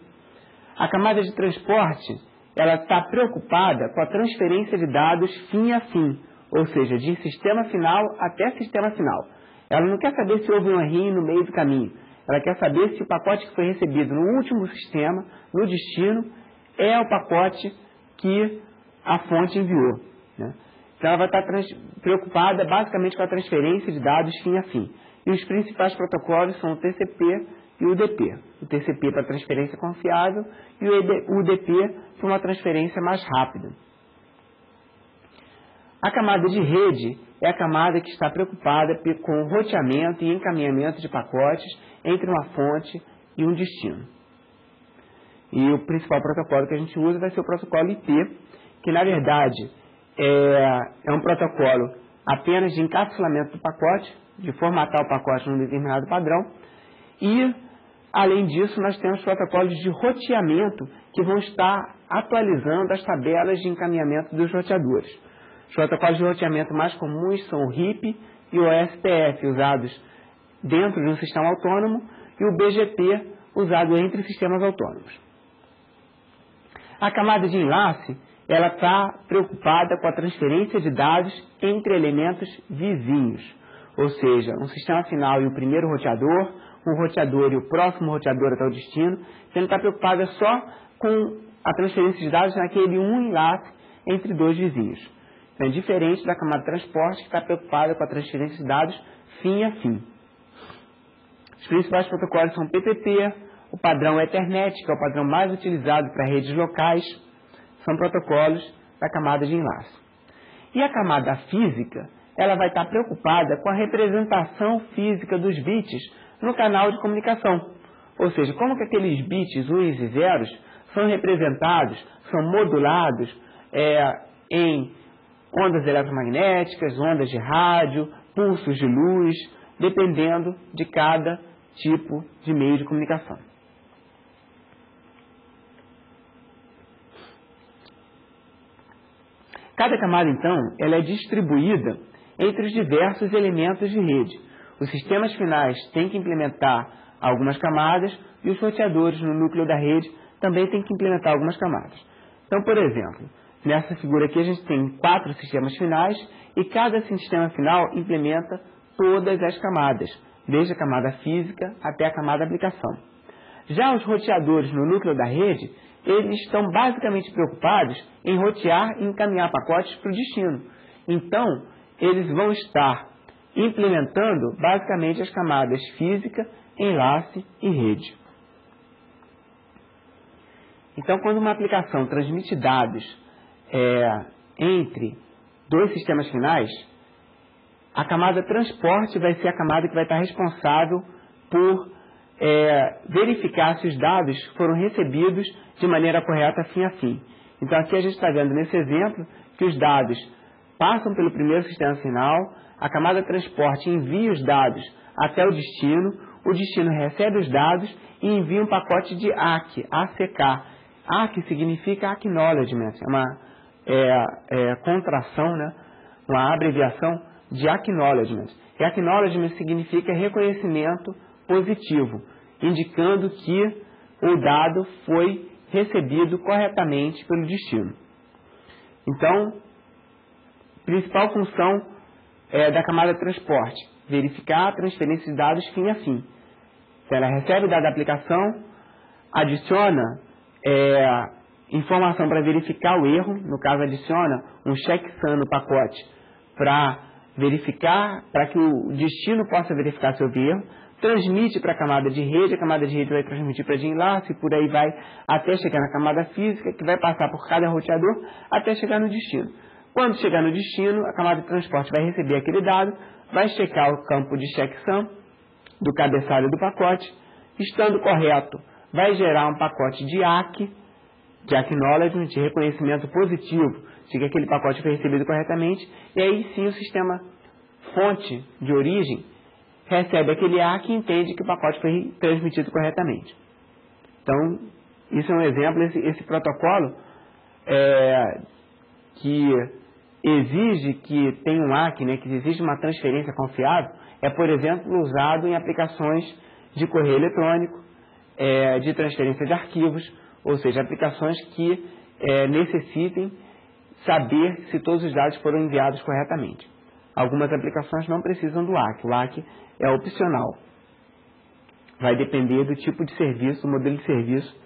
A camada de transporte, ela está preocupada com a transferência de dados fim a fim, ou seja, de sistema final até sistema final. Ela não quer saber se houve um errinho no meio do caminho. Ela quer saber se o pacote que foi recebido no último sistema, no destino, é o pacote que a fonte enviou, né? Então, ela vai estar preocupada basicamente com a transferência de dados fim a fim. E os principais protocolos são o TCP e o UDP. O TCP para transferência confiável e o UDP para uma transferência mais rápida. A camada de rede é a camada que está preocupada com o roteamento e encaminhamento de pacotes entre uma fonte e um destino. E o principal protocolo que a gente usa vai ser o protocolo IP, que na verdade é um protocolo apenas de encapsulamento do pacote, de formatar o pacote num determinado padrão. E, além disso, nós temos protocolos de roteamento que vão estar atualizando as tabelas de encaminhamento dos roteadores. Os protocolos de roteamento mais comuns são o RIP e o OSPF, usados dentro de um sistema autônomo, e o BGP, usado entre sistemas autônomos. A camada de enlace, ela está preocupada com a transferência de dados entre elementos vizinhos, ou seja, um sistema final e o primeiro roteador, um roteador e o próximo roteador até o destino. Então, ele está preocupada só com a transferência de dados naquele um enlace entre dois vizinhos. Então, é diferente da camada de transporte, que está preocupada com a transferência de dados fim a fim. Os principais protocolos são o PPP, o padrão Ethernet, que é o padrão mais utilizado para redes locais, são protocolos da camada de enlace. E a camada física, ela vai estar preocupada com a representação física dos bits no canal de comunicação. Ou seja, como que aqueles bits 1 e 0 são representados, são modulados em ondas eletromagnéticas, ondas de rádio, pulsos de luz, dependendo de cada tipo de meio de comunicação. Cada camada, então, ela é distribuída entre os diversos elementos de rede. Os sistemas finais têm que implementar algumas camadas e os roteadores no núcleo da rede também têm que implementar algumas camadas. Então, por exemplo, nessa figura aqui a gente tem 4 sistemas finais e cada sistema final implementa todas as camadas, desde a camada física até a camada aplicação. Já os roteadores no núcleo da rede, eles estão basicamente preocupados em rotear e encaminhar pacotes para o destino. Então, eles vão estar implementando basicamente as camadas física, enlace e rede. Então, quando uma aplicação transmite dados entre dois sistemas finais, a camada transporte vai ser a camada que vai estar responsável por verificar se os dados foram recebidos de maneira correta fim a fim. Então, aqui a gente está vendo nesse exemplo que os dados passam pelo primeiro sistema final, a camada transporte envia os dados até o destino recebe os dados e envia um pacote de ACK. ACK significa Acknowledgement, é uma contração, né? Uma abreviação de Acknowledgement. E Acknowledgement significa reconhecimento positivo, indicando que o dado foi recebido corretamente pelo destino. Então, principal função da camada transporte, verificar a transferência de dados fim a fim. Então, ela recebe o dado da aplicação, adiciona informação para verificar o erro, no caso adiciona um checksum no pacote para verificar, para que o destino possa verificar se houve erro, transmite para a camada de rede, a camada de rede vai transmitir para a de enlace, e por aí vai até chegar na camada física, que vai passar por cada roteador até chegar no destino. Quando chegar no destino, a camada de transporte vai receber aquele dado, vai checar o campo de checksum do cabeçalho do pacote, estando correto, vai gerar um pacote de ACK, de Acknowledgement, de reconhecimento positivo de que aquele pacote foi recebido corretamente, e aí sim o sistema fonte de origem recebe aquele ACK e entende que o pacote foi transmitido corretamente. Então, isso é um exemplo, esse protocolo que exige que tenha um ACK, né, que exige uma transferência confiável, por exemplo, usado em aplicações de correio eletrônico, de transferência de arquivos, ou seja, aplicações que necessitem saber se todos os dados foram enviados corretamente. Algumas aplicações não precisam do ACK. O ACK é opcional. Vai depender do tipo de serviço, do modelo de serviço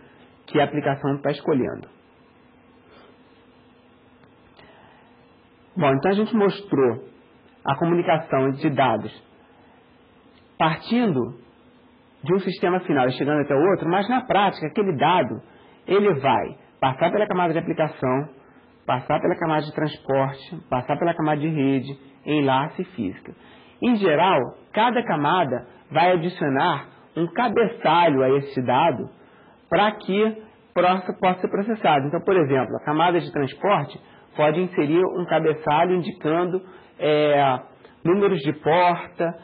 que a aplicação está escolhendo. Bom, então a gente mostrou a comunicação de dados partindo de um sistema final e chegando até o outro, mas na prática aquele dado ele vai passar pela camada de aplicação, passar pela camada de transporte, passar pela camada de rede, enlace e física. Em geral, cada camada vai adicionar um cabeçalho a esse dado para que possa ser processado. Então, por exemplo, a camada de transporte pode inserir um cabeçalho indicando números de porta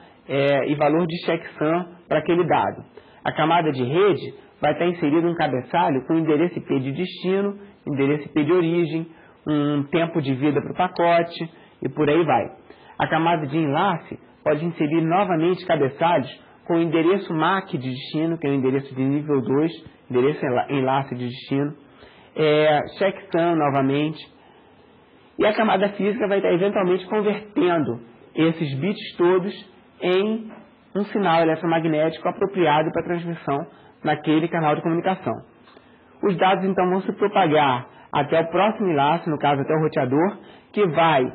e valor de checksum para aquele dado. A camada de rede vai estar inserido um cabeçalho com endereço IP de destino, endereço IP de origem, um tempo de vida para o pacote e por aí vai. A camada de enlace pode inserir novamente cabeçalhos com endereço MAC de destino, que é o endereço de nível 2, endereço enlace de destino, checksum novamente. E a camada física vai estar eventualmente convertendo esses bits todos em um sinal eletromagnético apropriado para transmissão naquele canal de comunicação. Os dados então vão se propagar até o próximo enlace, no caso até o roteador, que vai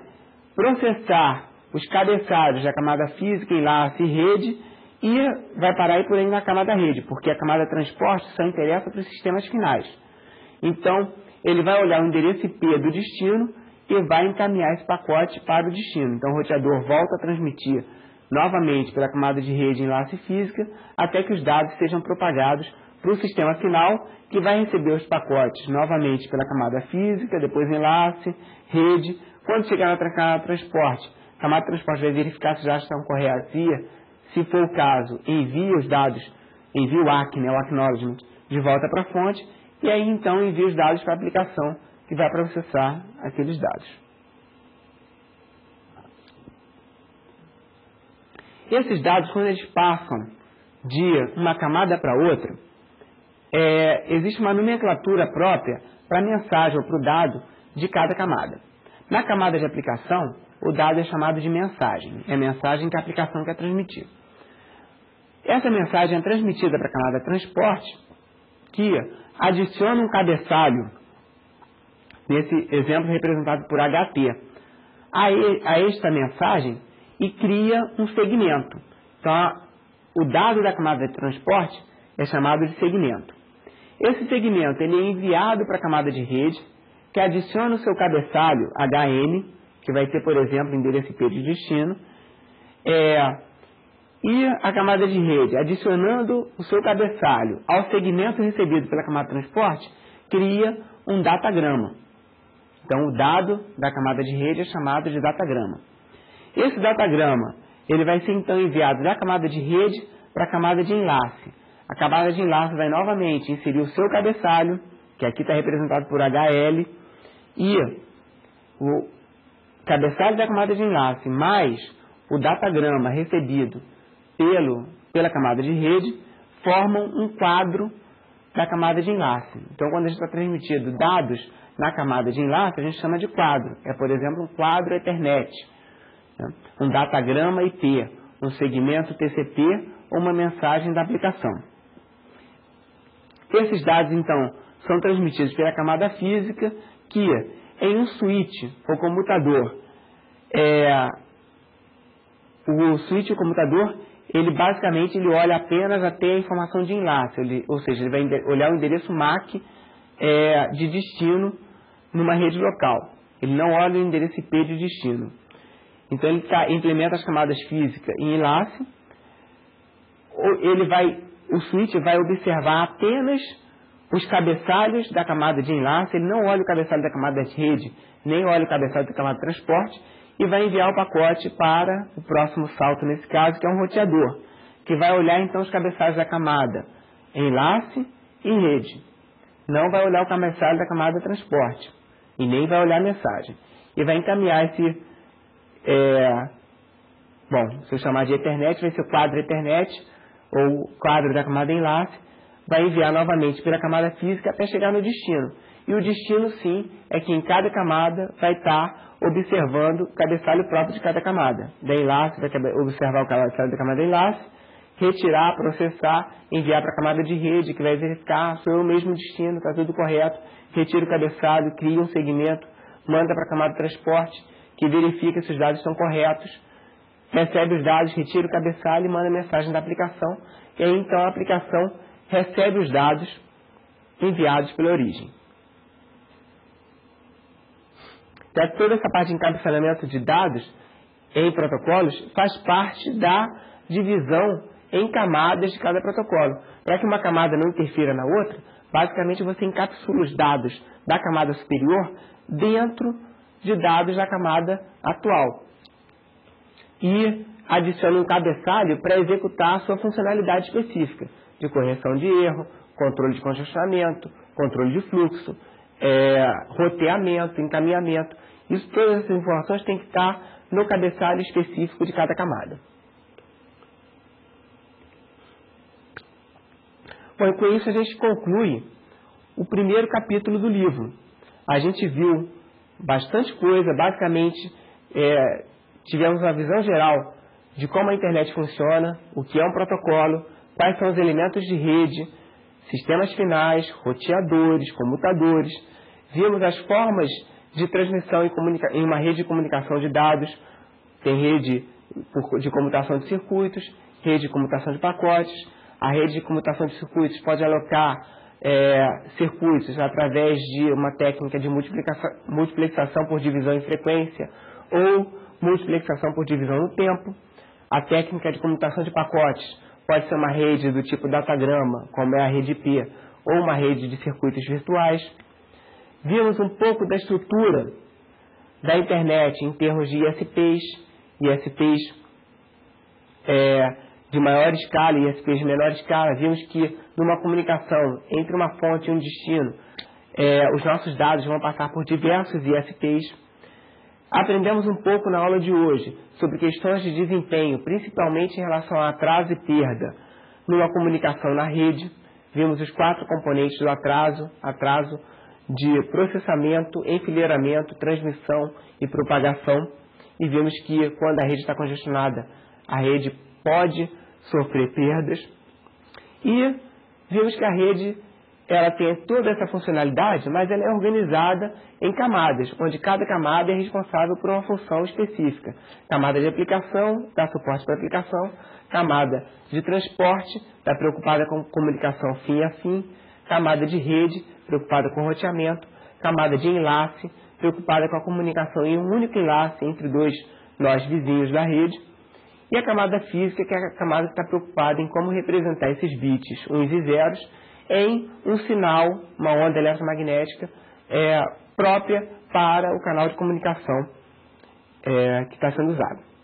processar os cabeçalhos da camada física, enlace e rede e vai parar aí por aí na camada rede, porque a camada transporte só interessa para os sistemas finais. Então, ele vai olhar o endereço IP do destino e vai encaminhar esse pacote para o destino. Então, o roteador volta a transmitir novamente pela camada de rede, enlace física, até que os dados sejam propagados para o sistema final, que vai receber os pacotes novamente pela camada física, depois enlace, rede. Quando chegar na camada de transporte, a camada de transporte vai verificar se os dados estão corretos e, se for o caso, envia os dados, envia o ACK, né, o Acknowledgement, de volta para a fonte, e aí então envia os dados para a aplicação que vai processar aqueles dados. Esses dados, quando eles passam de uma camada para outra, existe uma nomenclatura própria para a mensagem ou para o dado de cada camada. Na camada de aplicação, o dado é chamado de mensagem. É a mensagem que a aplicação quer transmitir. Essa mensagem é transmitida para a camada transporte, que adiciona um cabeçalho, nesse exemplo representado por HT, a esta mensagem e cria um segmento. Então, o dado da camada de transporte é chamado de segmento. Esse segmento ele é enviado para a camada de rede, que adiciona o seu cabeçalho HN, que vai ter, por exemplo, o endereço IP de destino, e a camada de rede, adicionando o seu cabeçalho ao segmento recebido pela camada de transporte, cria um datagrama. Então, o dado da camada de rede é chamado de datagrama. Esse datagrama ele vai ser, então, enviado da camada de rede para a camada de enlace. A camada de enlace vai novamente inserir o seu cabeçalho, que aqui está representado por HL, e o cabeçalho da camada de enlace mais o datagrama recebido pela camada de rede formam um quadro da camada de enlace. Então, quando a gente está transmitindo dados na camada de enlace, a gente chama de quadro. É, por exemplo, um quadro Ethernet, né? Um datagrama IP, um segmento TCP ou uma mensagem da aplicação. Esses dados, então, são transmitidos pela camada física, que em um switch ou comutador, o switch ou comutador, ele basicamente olha apenas até a informação de enlace, ou seja, ele vai olhar o endereço MAC de destino numa rede local. Ele não olha o endereço IP de destino. Então, ele implementa as camadas físicas em enlace. O switch vai observar apenas os cabeçalhos da camada de enlace, ele não olha o cabeçalho da camada de rede, nem olha o cabeçalho da camada de transporte, e vai enviar o pacote para o próximo salto, nesse caso, que é um roteador, que vai olhar então os cabeçalhos da camada enlace e rede. Não vai olhar o cabeçalho da camada de transporte, e nem vai olhar a mensagem. E vai encaminhar esse, se eu chamar de Ethernet, vai ser o quadro Ethernet, ou quadro da camada enlace, vai enviar novamente pela camada física até chegar no destino. E o destino, sim, é que em cada camada vai estar observando o cabeçalho próprio de cada camada. Da enlace, vai observar o cabeçalho da camada enlace, retirar, processar, enviar para a camada de rede, que vai verificar, sou eu mesmo o destino, está tudo correto, retira o cabeçalho, cria um segmento, manda para a camada de transporte, que verifica se os dados estão corretos, recebe os dados, retira o cabeçalho e manda a mensagem da aplicação, e aí então a aplicação recebe os dados enviados pela origem. Então, toda essa parte de encabeçamento de dados em protocolos faz parte da divisão em camadas de cada protocolo. Para que uma camada não interfira na outra, basicamente você encapsula os dados da camada superior dentro de dados da camada atual. E adiciona um cabeçalho para executar a sua funcionalidade específica, de correção de erro, controle de congestionamento, controle de fluxo, roteamento, encaminhamento. Todas essas informações têm que estar no cabeçalho específico de cada camada. Bom, e com isso a gente conclui o primeiro capítulo do livro. A gente viu bastante coisa, basicamente tivemos uma visão geral de como a internet funciona, o que é um protocolo, quais são os elementos de rede, sistemas finais, roteadores, comutadores. Vimos as formas de transmissão em uma rede de comunicação de dados. Tem rede de comutação de circuitos, rede de comutação de pacotes. A rede de comutação de circuitos pode alocar circuitos através de uma técnica de multiplexação por divisão em frequência ou multiplexação por divisão no tempo. A técnica de comutação de pacotes pode ser uma rede do tipo datagrama, como é a rede IP, ou uma rede de circuitos virtuais. Vimos um pouco da estrutura da internet em termos de ISPs de maior escala e ISPs de menor escala. Vimos que numa comunicação entre uma fonte e um destino, os nossos dados vão passar por diversos ISPs. Aprendemos um pouco na aula de hoje sobre questões de desempenho, principalmente em relação a atraso e perda numa comunicação na rede. Vimos os 4 componentes do atraso de processamento, enfileiramento, transmissão e propagação. E vimos que quando a rede está congestionada, a rede pode sofrer perdas. E vimos que a rede ela tem toda essa funcionalidade, mas ela é organizada em camadas, onde cada camada é responsável por uma função específica. Camada de aplicação, dá suporte para aplicação. Camada de transporte, está preocupada com comunicação fim a fim. Camada de rede, preocupada com roteamento. Camada de enlace, preocupada com a comunicação em um único enlace entre dois nós vizinhos da rede. E a camada física, que é a camada que está preocupada em como representar esses bits, uns e zeros, em um sinal, uma onda eletromagnética própria para o canal de comunicação que está sendo usado.